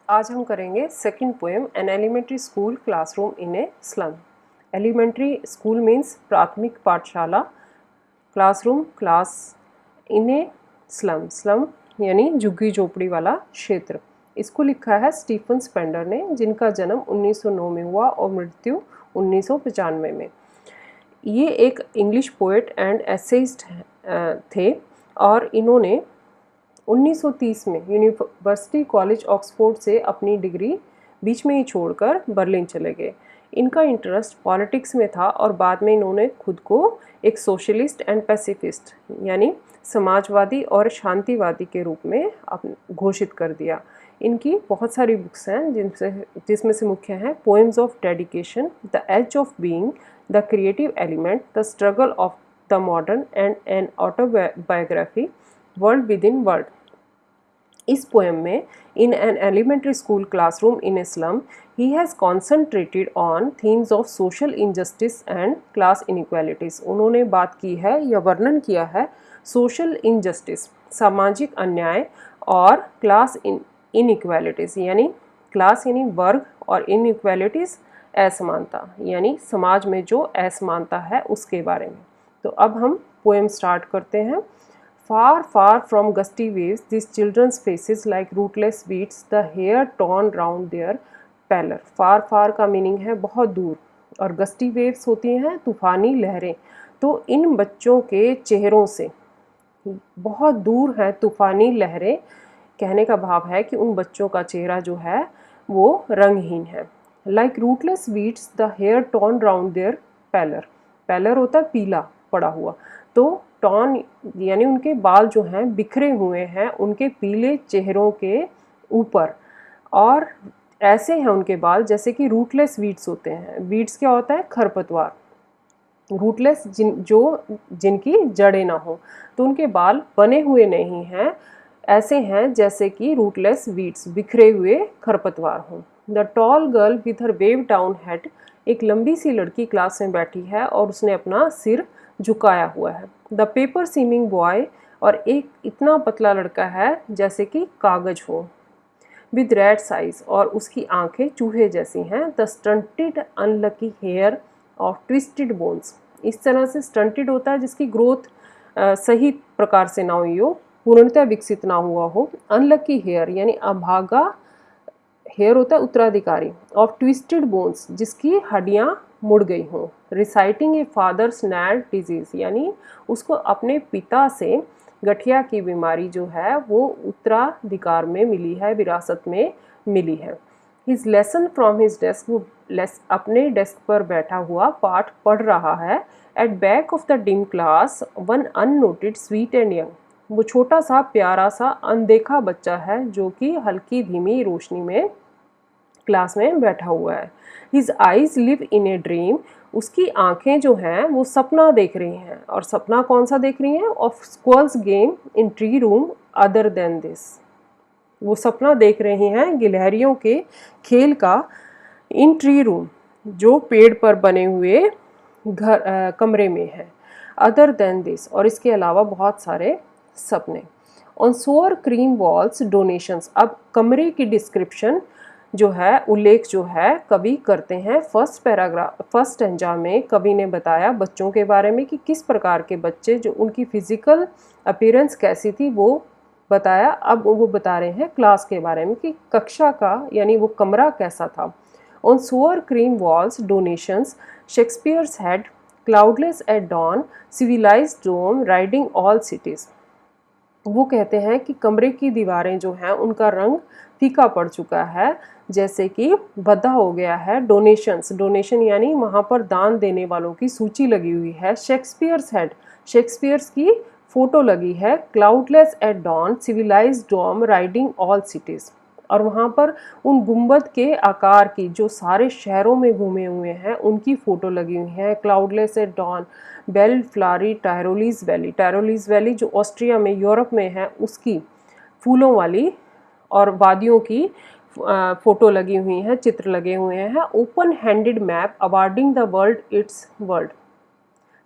आज हम करेंगे second poem an elementary school classroom in a slum. Elementary school means प्राथमिक पाठशाला, classroom class, in a slum slum यानी झुग्गी झोपड़ी वाला क्षेत्र। इसको लिखा है स्टीफन स्पेंडर ने, जिनका जन्म 1909 में हुआ और मृत्यु 1995 में। ये एक इंग्लिश पोएट एंड एसेइस्ट थे और इन्होंने 1930 में यूनिवर्सिटी कॉलेज ऑक्सफोर्ड से अपनी डिग्री बीच में ही छोड़कर बर्लिन चले गए। इनका इंटरेस्ट पॉलिटिक्स में था और बाद में इन्होंने खुद को एक सोशलिस्ट एंड पैसिफिस्ट यानी समाजवादी और शांतिवादी के रूप में घोषित कर दिया। इनकी बहुत सारी बुक्स हैं जिसमें से मुख्य हैं poems of dedication, the age of being, the creative element, the struggle of the modern and an autobiography, world within world. इस पोएम में in an elementary school classroom in a slum he has concentrated on themes of social injustice and class inequalities. उन्होंने बात की है या वर्णन किया है सोशल इनजस्टिस, सामाजिक अन्याय, और क्लास इनइक्वालिटीज़ यानी क्लास यानी वर्ग, और इनइक्वालिटीज़ असमानता यानी समाज में जो असमानता है उसके बारे में। तो अब हम पोएम स्टार्ट करते हैं। Far, far from gusty waves, these children's faces like rootless weeds, the hair torn round their pallor. Far, far का मीनिंग है बहुत दूर, और गस्टी वेव्स होती हैं तूफानी लहरें। तो इन बच्चों के चेहरों से बहुत दूर है तूफानी लहरें। कहने का भाव है कि उन बच्चों का चेहरा जो है वो रंगहीन है। Like rootless weeds, the hair torn round their pallor. Pallor होता है पीला पड़ा हुआ, तो टॉन यानी उनके बाल जो हैं बिखरे हुए हैं उनके पीले चेहरों के ऊपर, और ऐसे हैं उनके बाल जैसे कि रूटलेस वीड्स होते हैं। वीड्स क्या होता है? खरपतवार। रूटलेस जिनकी जड़ें ना हो, तो उनके बाल बने हुए नहीं हैं, ऐसे हैं जैसे कि रूटलेस वीड्स, बिखरे हुए खरपतवार हों। The tall girl with her wave down head, एक लंबी सी लड़की क्लास में बैठी है और उसने अपना सिर झुकाया हुआ है। द पेपर सीमिंग बॉय, और एक इतना पतला लड़का है जैसे कि कागज हो। विद रेड साइज, और उसकी आंखें चूहे जैसी हैं। The stunted unlucky heir of twisted bones, इस तरह से स्टंटेड होता है जिसकी ग्रोथ सही प्रकार से ना हुई हो, पूर्णतः विकसित ना हुआ हो। अनलकी हेयर यानी अभागा, हेयर होता है उत्तराधिकारी, ऑफ ट्विस्टेड बोन्स जिसकी हड्डियां मुड़ गई हों। रिसाइटिंग ए फादर्स नैड डिजीज, यानी उसको अपने पिता से गठिया की बीमारी जो है वो उत्तराधिकार में मिली है, विरासत में मिली है। His lesson from his desk, वो अपने डेस्क पर बैठा हुआ पाठ पढ़ रहा है। At back of the dim class one unnoted sweet and young, वो छोटा सा प्यारा सा अनदेखा बच्चा है जो कि हल्की धीमी रोशनी में क्लास में बैठा हुआ है। His eyes live in a dream, उसकी आंखें जो हैं वो सपना देख रही हैं, और सपना कौन सा देख रही हैं? Of squirrel's game in tree room other than this, वो सपना देख रही हैं गिलहरियों के खेल का, इन ट्री रूम जो पेड़ पर बने हुए घर कमरे में है, अदर देन दिस और इसके अलावा बहुत सारे सपने। On sour cream walls donations, अब कमरे की डिस्क्रिप्शन जो है, उल्लेख जो है कवि करते हैं। फर्स्ट पैराग्राफ, फर्स्ट स्टैंजा में कवि ने बताया बच्चों के बारे में कि किस प्रकार के बच्चे, जो उनकी फिजिकल अपीयरेंस कैसी थी वो बताया। अब वो बता रहे हैं क्लास के बारे में कि कक्षा का यानी वो कमरा कैसा था। On sour cream walls donations, Shakespeare's head cloudless at dawn, civilized dome riding all cities. वो कहते हैं कि कमरे की दीवारें जो हैं उनका रंग फीका पड़ चुका है, जैसे कि भद्दा हो गया है। डोनेशंस, डोनेशन यानी वहाँ पर दान देने वालों की सूची लगी हुई है। शेक्सपियर्स हेड, शेक्सपियर्स की फ़ोटो लगी है। Cloudless at dawn, civilized dome riding all cities, और वहाँ पर उन गुंबद के आकार की जो सारे शहरों में घूमे हुए हैं उनकी फ़ोटो लगी हुई है। Cloudless at don, bell Phulari टायरोलीज valley, टायरोलीज valley जो ऑस्ट्रिया में यूरोप में है उसकी फूलों वाली और वादियों की फ़ोटो लगी हुई हैं, चित्र लगे हुए हैं। Open handed map awarding the world it's world,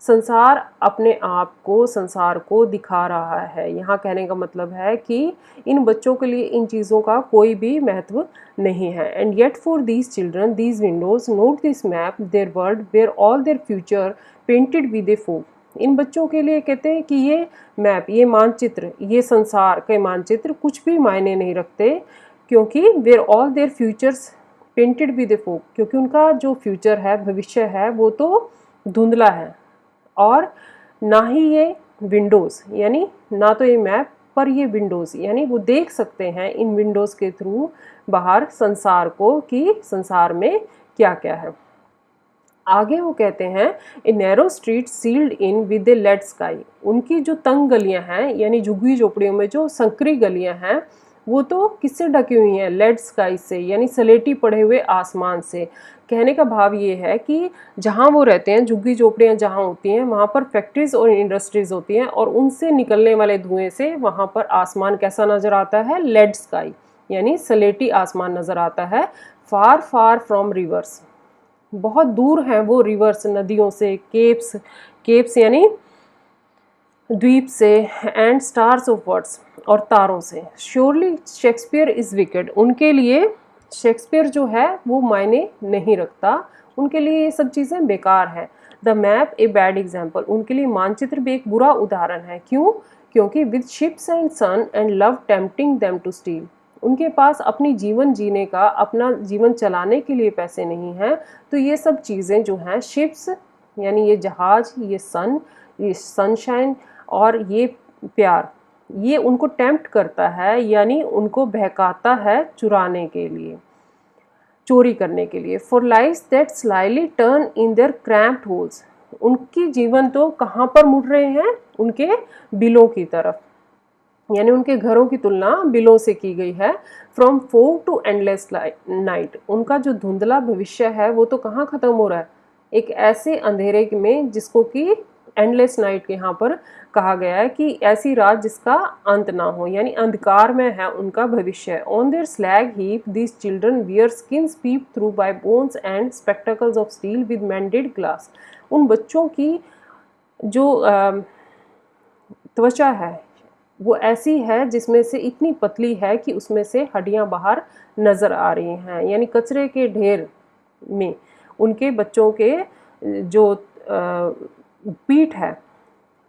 संसार अपने आप को, संसार को दिखा रहा है। यहाँ कहने का मतलब है कि इन बच्चों के लिए इन चीज़ों का कोई भी महत्व नहीं है। And yet for these children these windows not this map their world where all their future painted with a fog. इन बच्चों के लिए कहते हैं कि ये मैप, ये मानचित्र, ये संसार के मानचित्र कुछ भी मायने नहीं रखते, क्योंकि where all their futures painted with a fog, क्योंकि उनका जो फ्यूचर है, भविष्य है, वो तो धुंधला है। और ना ही ये विंडोज़, यानी ना तो ये मैप पर ये विंडोज़, यानी वो देख सकते हैं इन विंडोज़ के थ्रू बाहर संसार को कि संसार में क्या क्या है। आगे वो कहते हैं a narrow street sealed in with a lead sky. उनकी जो तंग गलियां हैं, यानी झुग्गी झोपड़ियों में जो संकरी गलियां हैं, वो तो किससे ढकी हुई हैं? लेड स्काई से, यानी सलेटी पड़े हुए आसमान से। कहने का भाव ये है कि जहाँ वो रहते हैं, झुग्गी झोपड़ियाँ जहाँ होती हैं, वहाँ पर फैक्ट्रीज और इंडस्ट्रीज होती हैं, और उनसे निकलने वाले धुएं से वहाँ पर आसमान कैसा नज़र आता है? लेड स्काई, यानी सलेटी आसमान नज़र आता है। फार फार फ्रॉम रिवर्स, बहुत दूर हैं वो रिवर्स, नदियों से, केप्स यानी द्वीप से, एंड स्टार्स ऑफ वर्ड्स, और तारों से। श्योरली शेक्सपियर इज़ विकेड, उनके लिए शेक्सपियर जो है वो मायने नहीं रखता, उनके लिए ये सब चीज़ें बेकार हैं। The map a bad example, उनके लिए मानचित्र भी एक बुरा उदाहरण है। क्यों? क्योंकि with ships and sun and love tempting them to steal, उनके पास अपनी जीवन जीने का, अपना जीवन चलाने के लिए पैसे नहीं हैं, तो ये सब चीज़ें जो हैं, शिप्स यानी ये जहाज, ये सन, ये सनशाइन, और ये प्यार, ये उनको टेम्प्ट करता है, यानी उनको बहकाता है चुराने के लिए, चोरी करने के लिए। For lives that slightly turn in their cramped holes, उनकी जीवन तो कहाँ पर मुड़ रहे हैं? उनके बिलों की तरफ, यानी उनके घरों की तुलना बिलों से की गई है। From fog to endless night, उनका जो धुंधला भविष्य है वो तो कहाँ ख़त्म हो रहा है? एक ऐसे अंधेरे में जिसको कि एंडलेस नाइट यहाँ पर कहा गया है कि ऐसी रात जिसका अंत ना हो, यानी अंधकार में है उनका भविष्य। On their slag heap this children wear skins peep through by bones and spectacles of steel with mended glass. उन बच्चों की जो त्वचा है वो ऐसी है जिसमें से इतनी पतली है कि उसमें से हड्डियां बाहर नज़र आ रही हैं, यानी कचरे के ढेर में उनके बच्चों के जो पीठ है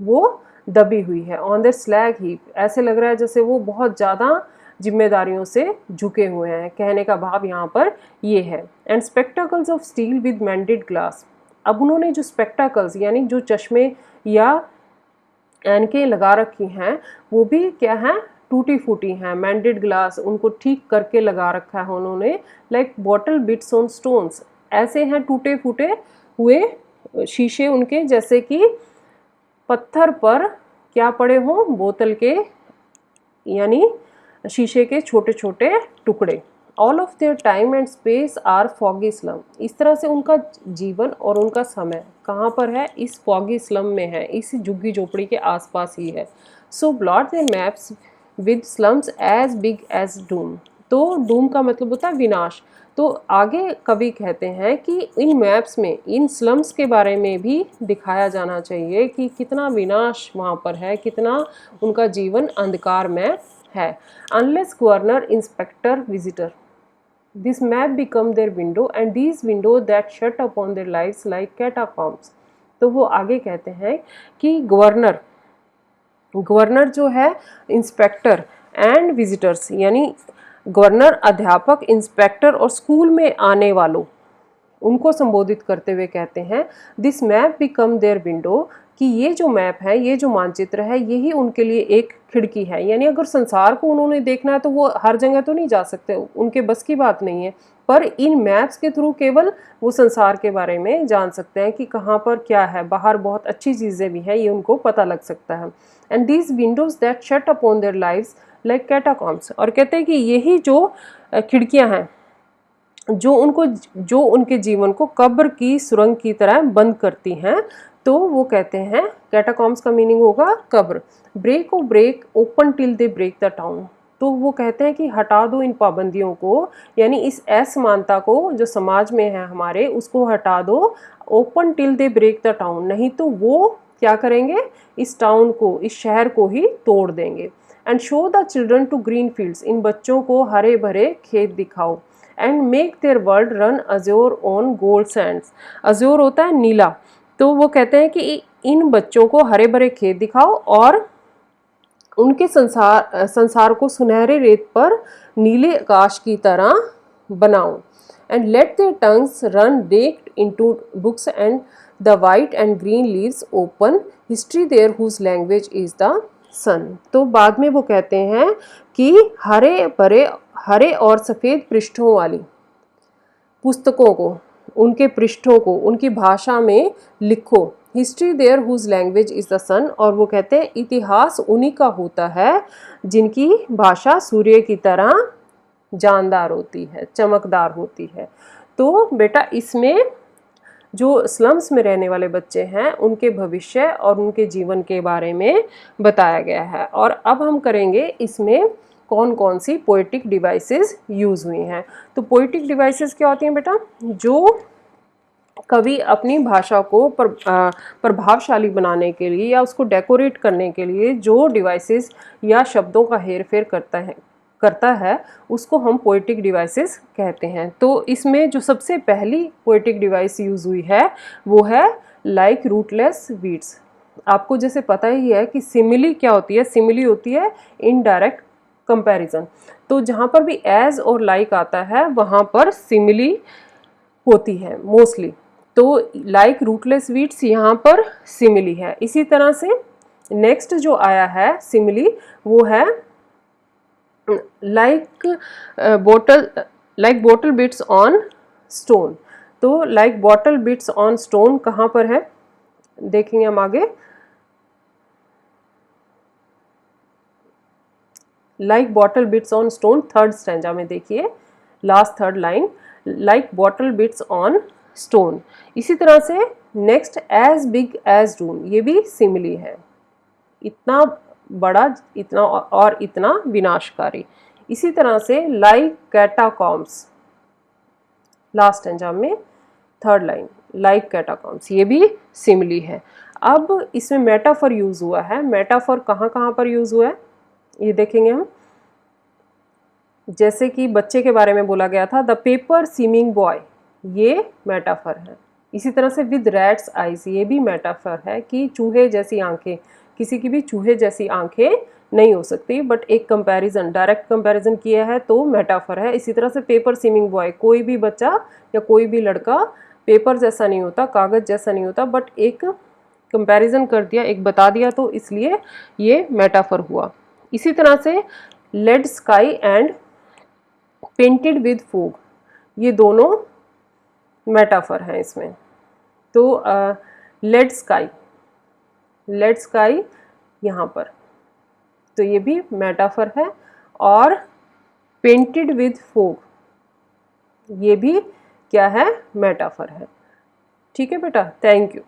वो दबी हुई है। ऑन द स्लैग हीप, ऐसे लग रहा है जैसे वो बहुत ज़्यादा जिम्मेदारियों से झुके हुए हैं। कहने का भाव यहाँ पर ये है। And spectacles of steel with mended glass, अब उन्होंने जो स्पेक्टेकल्स यानी जो चश्मे या ऐनकें लगा रखी हैं वो भी क्या हैं? टूटी फूटी हैं। मैंडेड ग्लास, उनको ठीक करके लगा रखा है उन्होंने। Like bottle bits on stones, ऐसे हैं टूटे फूटे हुए शीशे उनके, जैसे कि पत्थर पर क्या पड़े हों? बोतल के यानी शीशे के छोटे छोटे टुकड़े। All of their time and space are foggy slum, इस तरह से उनका जीवन और उनका समय कहाँ पर है? इस फॉगी स्लम में है, इस झुग्गी झोपड़ी के आसपास ही है। So blot their maps with slums as big as doom, तो डूम का मतलब होता है विनाश। तो आगे कवि कहते हैं कि इन मैप्स में इन स्लम्स के बारे में भी दिखाया जाना चाहिए कि कितना विनाश वहाँ पर है, कितना उनका जीवन अंधकार में है। Unless governor inspector visitor this map become their window and these window that shut upon their lives like catacombs. तो वो आगे कहते हैं कि गवर्नर जो है, इंस्पेक्टर एंड विजिटर्स, यानी गवर्नर, अध्यापक, इंस्पेक्टर और स्कूल में आने वालों, उनको संबोधित करते हुए कहते हैं this map become their window, कि ये जो मैप है, ये जो मानचित्र है, यही उनके लिए एक खिड़की है। यानी अगर संसार को उन्होंने देखना है तो वो हर जगह तो नहीं जा सकते, उनके बस की बात नहीं है, पर इन मैप्स के थ्रू केवल वो संसार के बारे में जान सकते हैं कि कहाँ पर क्या है, बाहर बहुत अच्छी चीज़ें भी हैं, ये उनको पता लग सकता है। And these windows that shut upon their lives like catacombs, और कहते हैं कि यही जो खिड़कियाँ हैं जो उनके जीवन को कब्र की सुरंग की तरह बंद करती हैं, तो वो कहते हैं कैटाकॉम्ब्स का मीनिंग होगा कब्र। Break O break open till they break the town, तो वो कहते हैं कि हटा दो इन पाबंदियों को, यानी इस असमानता को जो समाज में है हमारे, उसको हटा दो। Open till they break the town, नहीं तो वो क्या करेंगे, इस टाउन को, इस शहर को ही तोड़ देंगे। And show the children to green fields, इन बच्चों को हरे भरे खेत दिखाओ। And make their world run azure on gold sands, azure होता है नीला, तो वो कहते हैं कि इन बच्चों को हरे भरे खेत दिखाओ और उनके संसार को सुनहरे रेत पर नीले आकाश की तरह बनाओ। And let their tongues run decked into books and the white and green leaves open history their whose language is the sun. तो बाद में वो कहते हैं कि हरे और सफ़ेद पृष्ठों वाली पुस्तकों को, उनके पृष्ठों को उनकी भाषा में लिखो। History their whose language is the sun, और वो कहते हैं इतिहास उन्हीं का होता है जिनकी भाषा सूर्य की तरह जानदार होती है, चमकदार होती है। तो बेटा इसमें जो स्लम्स में रहने वाले बच्चे हैं उनके भविष्य और उनके जीवन के बारे में बताया गया है। और अब हम करेंगे इसमें कौन कौन सी पोएटिक डिवाइसेस यूज़ हुई हैं। तो पोएटिक डिवाइसेस क्या होती हैं बेटा, जो कवि अपनी भाषा को प्रभावशाली बनाने के लिए या उसको डेकोरेट करने के लिए जो डिवाइसेस या शब्दों का हेरफेर करता है उसको हम पोएटिक डिवाइसेस कहते हैं। तो इसमें जो सबसे पहली पोएटिक डिवाइस यूज़ हुई है वो है लाइक रूटलेस वीड्स। आपको जैसे पता ही है कि सिमिली क्या होती है, सिमिली होती है इनडायरेक्ट कंपैरिजन। तो जहाँ पर भी एज और लाइक आता है वहाँ पर सिमिली होती है मोस्टली। तो लाइक रूटलेस वीड्स यहाँ पर सिमिली है। इसी तरह से नेक्स्ट जो आया है सिमिली वो है like bottle bits on stone. तो like bottle bits on stone कहाँ पर है देखेंगे हम आगे। Like bottle bits on stone third stanza में देखिए, last third line, like bottle bits on stone. इसी तरह से next as big as doom, ये भी सिमिली है, इतना बड़ा, इतना और इतना विनाशकारी। इसी तरह से लाइक कैटाकॉम्स, लास्ट स्टैंजा में थर्ड लाइन, लाइक कैटाकॉम्स, ये भी सिमिली है। अब इसमें मेटाफर यूज हुआ है। मेटाफर कहाँ कहाँ पर यूज हुआ है ये देखेंगे हम। जैसे कि बच्चे के बारे में बोला गया था द पेपर सीमिंग बॉय, ये मेटाफर है। इसी तरह से विद रैट्स आइज, ये भी मेटाफर है कि चूहे जैसी आंखें, किसी की भी चूहे जैसी आंखें नहीं हो सकती, बट एक कंपैरिजन, डायरेक्ट कंपैरिजन किया है तो मेटाफर है। इसी तरह से पेपर सीमिंग बॉय, कोई भी बच्चा या कोई भी लड़का पेपर जैसा नहीं होता, कागज़ जैसा नहीं होता, बट एक कंपैरिजन कर दिया, एक बता दिया, तो इसलिए ये मेटाफर हुआ। इसी तरह से lead sky and painted with fog, ये दोनों मेटाफर हैं इसमें। तो लेड स्काई यहाँ पर, तो ये भी मेटाफर है। और पेंटेड विद फोग, ये भी क्या है, मेटाफर है। ठीक है बेटा, थैंक यू।